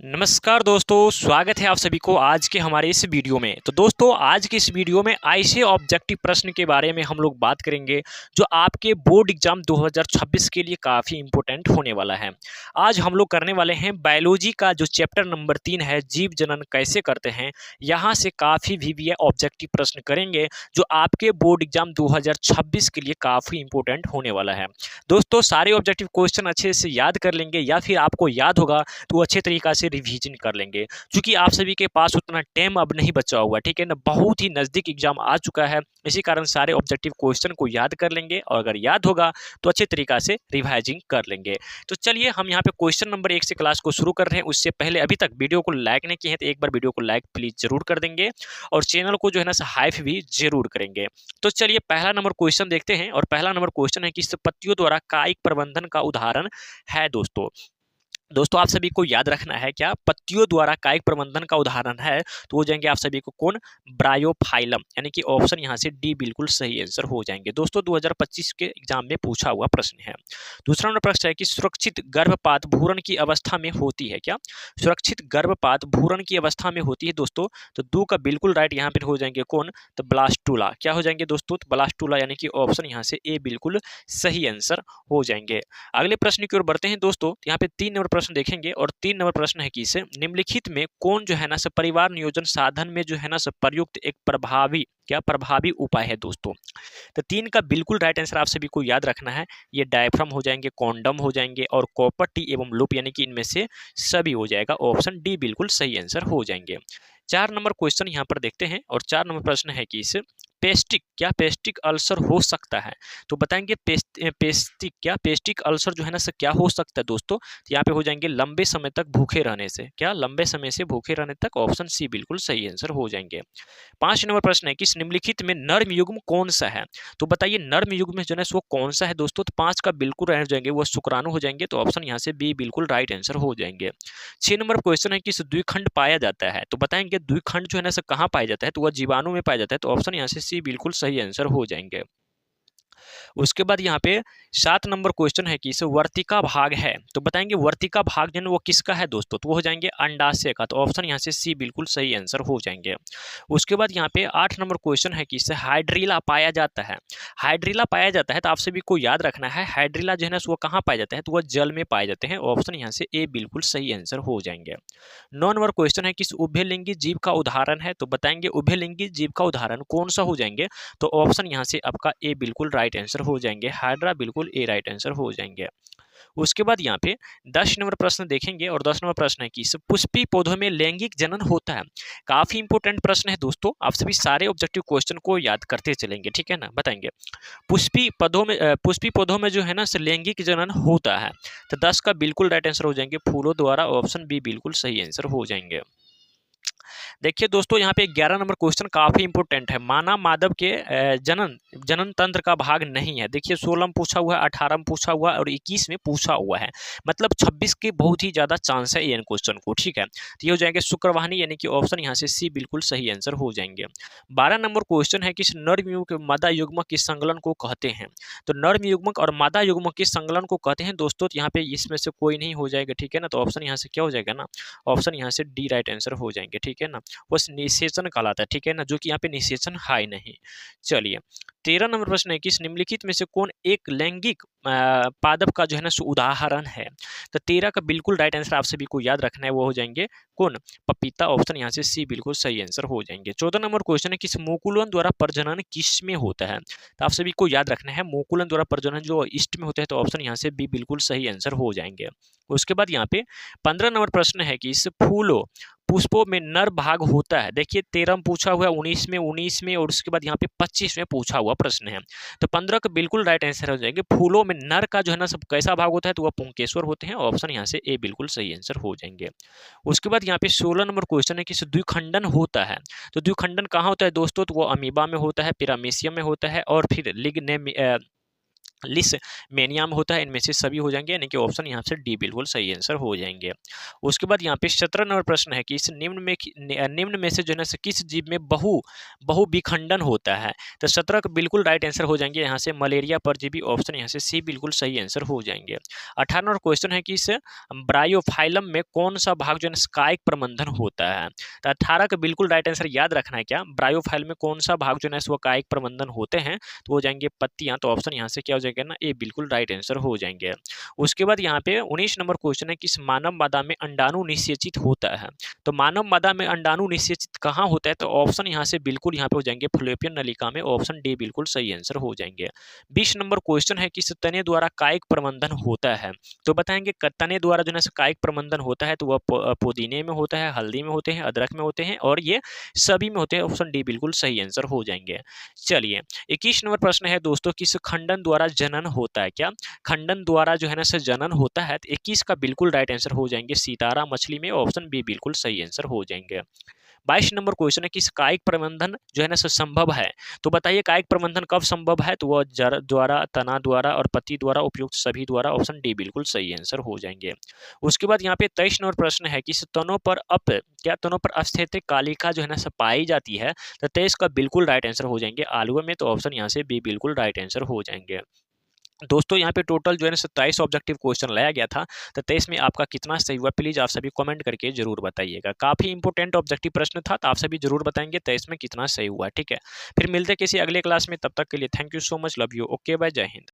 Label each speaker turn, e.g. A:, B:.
A: नमस्कार दोस्तों, स्वागत है आप सभी को आज के हमारे इस वीडियो में। तो दोस्तों, आज के इस वीडियो में ऐसे ऑब्जेक्टिव प्रश्न के बारे में हम लोग बात करेंगे जो आपके बोर्ड एग्जाम 2026 के लिए काफ़ी इंपॉर्टेंट होने वाला है। आज हम लोग करने वाले हैं बायोलॉजी का जो चैप्टर नंबर 3 है, जीव जनन कैसे करते हैं। यहाँ से काफ़ी भी ऑब्जेक्टिव प्रश्न करेंगे जो आपके बोर्ड एग्जाम 2026 के लिए काफ़ी इंपॉर्टेंट होने वाला है। दोस्तों, सारे ऑब्जेक्टिव क्वेश्चन अच्छे से याद कर लेंगे या फिर आपको याद होगा तो अच्छे तरीक़ा से रिवीजन कर लेंगे, क्योंकि आप सभी के पास उतना टाइम अब नहीं बचा हुआ, ठीक है ना। बहुत ही नज़दीक एग्जाम आ चुका है, इसी कारण सारे ऑब्जेक्टिव क्वेश्चन को याद कर लेंगे और अगर याद होगा तो अच्छे तरीक़ा से रिवाइजिंग कर लेंगे। तो चलिए हम यहाँ पे क्वेश्चन नंबर 1 से क्लास को शुरू कर रहे हैं। उससे पहले अभी तक वीडियो को लाइक नहीं किए हैं तो एक बार वीडियो को लाइक प्लीज़ ज़रूर कर देंगे और चैनल को जो है ना हाइप भी ज़रूर करेंगे। तो चलिए पहला नंबर क्वेश्चन देखते हैं और पहला नंबर क्वेश्चन है कि पत्तियों द्वारा कायिक प्रबंधन का उदाहरण है। दोस्तों आप सभी को याद रखना है क्या, पत्तियों द्वारा कायिक प्रबंधन का उदाहरण है तो हो जाएंगे आप सभी को कौन, ब्रायोफाइलम, यानी कि ऑप्शन यहां से डी बिल्कुल सही आंसर हो जाएंगे। दोस्तों 2025 के एग्जाम में पूछा हुआ प्रश्न है। दूसरा नंबर प्रश्न है कि सुरक्षित गर्भपात भ्रूण की अवस्था में होती है क्या, सुरक्षित गर्भपात भ्रूण की अवस्था में होती है दोस्तों। तो दो का बिल्कुल राइट यहाँ पे हो जाएंगे कौन, तो ब्लास्टुला। क्या हो जाएंगे दोस्तों, तो ब्लास्टुला, यानी कि ऑप्शन यहाँ से ए बिल्कुल सही आंसर हो जाएंगे। अगले प्रश्न की ओर बढ़ते हैं दोस्तों, यहाँ पे 3 नंबर प्रश्न देखेंगे और 3 नंबर प्रश्न है कि इसे निम्नलिखित में कौन जो है ना परिवार नियोजन साधन में जो है ना प्रयुक्त एक प्रभावी उपाय है दोस्तों। तो 3 का बिल्कुल राइट आंसर आप सभी को याद रखना है, ये डायफ्राम हो जाएंगे, कॉन्डम हो जाएंगे और कॉपर टी एवं लूप, यानी कि इनमें से सभी हो जाएगा। ऑप्शन डी बिल्कुल सही आंसर हो जाएंगे। 4 नंबर क्वेश्चन यहाँ पर देखते हैं और 4 नंबर प्रश्न है कि इस पेस्टिक अल्सर हो सकता है। तो बताएंगे पेस्टिक अल्सर जो है ना क्या हो सकता है दोस्तों। तो यहाँ पे हो जाएंगे लंबे समय तक भूखे रहने से, लंबे समय से भूखे रहने तक, ऑप्शन सी बिल्कुल सही आंसर हो जाएंगे। 5 नंबर प्रश्न है कि निम्नलिखित में नर्म युग्म कौन सा है। तो बताइए नर्म युग्म में जो है वो कौन सा है दोस्तों। तो 5 का बिल्कुल राइट जाएंगे वो शुक्राणु हो जाएंगे, तो ऑप्शन यहाँ से बी बिल्कुल राइट आंसर हो जाएंगे। 6 नंबर क्वेश्चन है कि द्विखंड पाया जाता है। तो बताएंगे द्विखंड जो है ना कहाँ पाया जाता है, तो वह जीवाणु में पाया जाता है, तो ऑप्शन यहाँ से सी बिल्कुल सही आंसर हो जाएंगे। उसके बाद यहाँ पे 7 नंबर क्वेश्चन है कि इसे वर्तिका भाग है। तो बताएंगे वर्तिका भाग जो है वो किसका है दोस्तों, तो वो हो जाएंगे अंडाशय का, तो ऑप्शन यहाँ से सी बिल्कुल सही आंसर हो जाएंगे। उसके बाद यहाँ पे 8 नंबर क्वेश्चन है कि इसे हाइड्रिला पाया जाता है। हाइड्रिला पाया जाता है तो आप सभी को याद रखना है, हाइड्रिला जो है ना वो कहाँ पाया जाता है, तो वह जल में पाए जाते हैं। ऑप्शन यहाँ से ए बिल्कुल सही आंसर हो जाएंगे। 9 नंबर क्वेश्चन है कि उभयलिंगी जीव का उदाहरण है। तो बताएंगे उभयलिंगी जीव का उदाहरण कौन सा हो जाएंगे, तो ऑप्शन यहाँ से आपका ए बिल्कुल राइट आंसर हो जाएंगे, हाइड्रा बिल्कुल ए राइट आंसर हो जाएंगे। उसके बाद यहाँ पे 10 नंबर प्रश्न देखेंगे और 10 नंबर प्रश्न है कि पुष्पी पौधों में लैंगिक जनन होता है। काफी इंपॉर्टेंट प्रश्न है दोस्तों, आप सभी सारे ऑब्जेक्टिव क्वेश्चन को याद करते चलेंगे, ठीक है ना। बताएंगे पुष्पी पौधों में जो है ना लैंगिक जनन होता है। तो 10 का बिल्कुल राइट आंसर हो जाएंगे फूलों द्वारा, ऑप्शन बी बिल्कुल सही आंसर हो जाएंगे। देखिए दोस्तों यहाँ पे 11 नंबर क्वेश्चन काफी इंपॉर्टेंट है, मानव माधव के जनन तंत्र का भाग नहीं है। देखिए 16 में पूछा हुआ है, 18 में पूछा हुआ है और 21 में पूछा हुआ है, मतलब 26 के बहुत ही ज्यादा चांस है ये क्वेश्चन को, ठीक है। तो ये हो जाएंगे शुक्रवाहिनी, यानी कि ऑप्शन यहाँ से सी बिल्कुल सही आंसर हो जाएंगे। 12 नंबर क्वेश्चन है कि नर्म युग्मक मादा युग्मक के संकलन को कहते हैं। तो नर्म युग्मक और मादा युग्मक के संकलन को कहते हैं दोस्तों, तो यहाँ पे इसमें से कोई नहीं हो जाएगा, ठीक है ना। तो ऑप्शन यहाँ से क्या हो जाएगा ना, ऑप्शन यहाँ से डी राइट आंसर हो जाएंगे, ठीक है ना। वो निषेचन कहलाता है, ठीक है ना, जो कि यहाँ पे निषेचन है नहीं। चलिए 13 नंबर प्रश्न है कि निम्नलिखित में से कौन एक लैंगिक पादप का जो है ना उदाहरण है। तो 13 का बिल्कुल राइट आंसर आप सभी को याद रखना है, वो हो जाएंगे कौन, पपीता, ऑप्शन यहाँ से सी बिल्कुल सही आंसर हो जाएंगे। 14 नंबर क्वेश्चन है कि मुकुलन द्वारा प्रजनन किस में होता है। तो आप सभी को याद रखना है मुकुलन द्वारा प्रजनन जो ईस्ट में होता है, तो ऑप्शन यहाँ से बी बिल्कुल सही आंसर हो जाएंगे। उसके बाद यहाँ पे 15 नंबर प्रश्न है कि इस फूलों पुष्पों में नर भाग होता है। देखिए 13 में पूछा हुआ है, 19 में और उसके बाद यहाँ पे 25 में पूछा हुआ प्रश्न है। तो 15 का बिल्कुल राइट आंसर हो जाएंगे, फूलों में नर का जो है ना सब कैसा भाग होता है, तो वह पुंकेश्वर होते हैं। ऑप्शन यहाँ से ए बिल्कुल सही आंसर हो जाएंगे। उसके बाद यहाँ पे 16 नंबर क्वेश्चन है कि द्विखंडन होता है। तो द्विखंडन कहाँ होता है दोस्तों, तो वो अमीबा में होता है, पिरामीशियम में होता है और फिर लिस्मेनिया में होता है। इनमें से सभी हो जाएंगे, यानी कि ऑप्शन यहाँ से डी बिल्कुल सही आंसर हो जाएंगे। उसके बाद यहाँ पे 17 नंबर प्रश्न है कि इस निम्न में से जो है ना किस जीव में बहुविखंडन होता है। तो 17 का बिल्कुल राइट आंसर हो जाएंगे यहाँ से मलेरिया परजीवी, ऑप्शन यहाँ से सी बिल्कुल सही आंसर हो जाएंगे। 18 नंबर क्वेश्चन है कि इस ब्रायोफाइलम में कौन सा भाग जो है ना कायिक प्रबंधन होता है। तो 18 का बिल्कुल राइट आंसर याद रखना है क्या, ब्रायोफाइल में कौन सा भाग जो है वो कायिक प्रबंधन होते हैं, तो हो जाएंगे पत्तियां। तो ऑप्शन यहाँ से क्या हो जाएगा ना, ए बिल्कुल राइट आंसर हो जाएंगे। उसके बाद यहाँ पे 19 नंबर क्वेश्चन है कि इस मानव मादा में अंडाणु निषेचित होता है। तो मानव मादा में अंडाणु निषेचित कहाँ होता है, तो ऑप्शन यहाँ से बिल्कुल यहाँ पे हो जाएंगे फ्लोपियन नलिका में, ऑप्शन डी बिल्कुल सही आंसर हो जाएंगे। 20 नंबर क्वेश्चन है कि इस तने द्वारा कायिक प्रबंधन होता है। तो बताएंगे तने द्वारा जो है कायिक प्रबंधन होता है, तो वह पुदीने में होता है, हल्दी में होते हैं, अदरक में होते हैं और ये सभी में होते हैं, ऑप्शन डी बिल्कुल सही आंसर हो जाएंगे। चलिए 21 नंबर प्रश्न है दोस्तों, किस खंडन द्वारा जनन होता है। क्या खंडन द्वारा जो है ना जनन होता है, तो 21 का बिल्कुल राइट आंसर हो जाएंगे सितारा मछली में, ऑप्शन बी बिल्कुल सही आंसर हो जाएंगे। 22 नंबर क्वेश्चन है कि कायिक प्रबंधन जो है ना संभव है। तो बताइए कायिक प्रबंधन कब संभव है, तो वह जड़ द्वारा, तना द्वारा और पत्ती द्वारा, उपयुक्त सभी द्वारा, ऑप्शन डी बिल्कुल सही आंसर हो जाएंगे। उसके बाद यहाँ पे 23 नंबर प्रश्न है कि तनों पर तनों पर अस्थित कालिका जो है ना पाई जाती है। तो 23 का बिल्कुल राइट आंसर हो जाएंगे आलुओं में, तो ऑप्शन यहाँ से बी बिल्कुल राइट आंसर हो जाएंगे। दोस्तों यहाँ पे टोटल जो है ना 27 ऑब्जेक्टिव क्वेश्चन लाया गया था। तो 23 में आपका कितना सही हुआ, प्लीज आप सभी कमेंट करके जरूर बताइएगा। काफी इंपॉर्टेंट ऑब्जेक्टिव प्रश्न था, तो आप सभी जरूर बताएंगे 23 में कितना सही हुआ। ठीक है, फिर मिलते किसी अगले क्लास में, तब तक के लिए thank you so much, love you, okay bye, जय हिंद।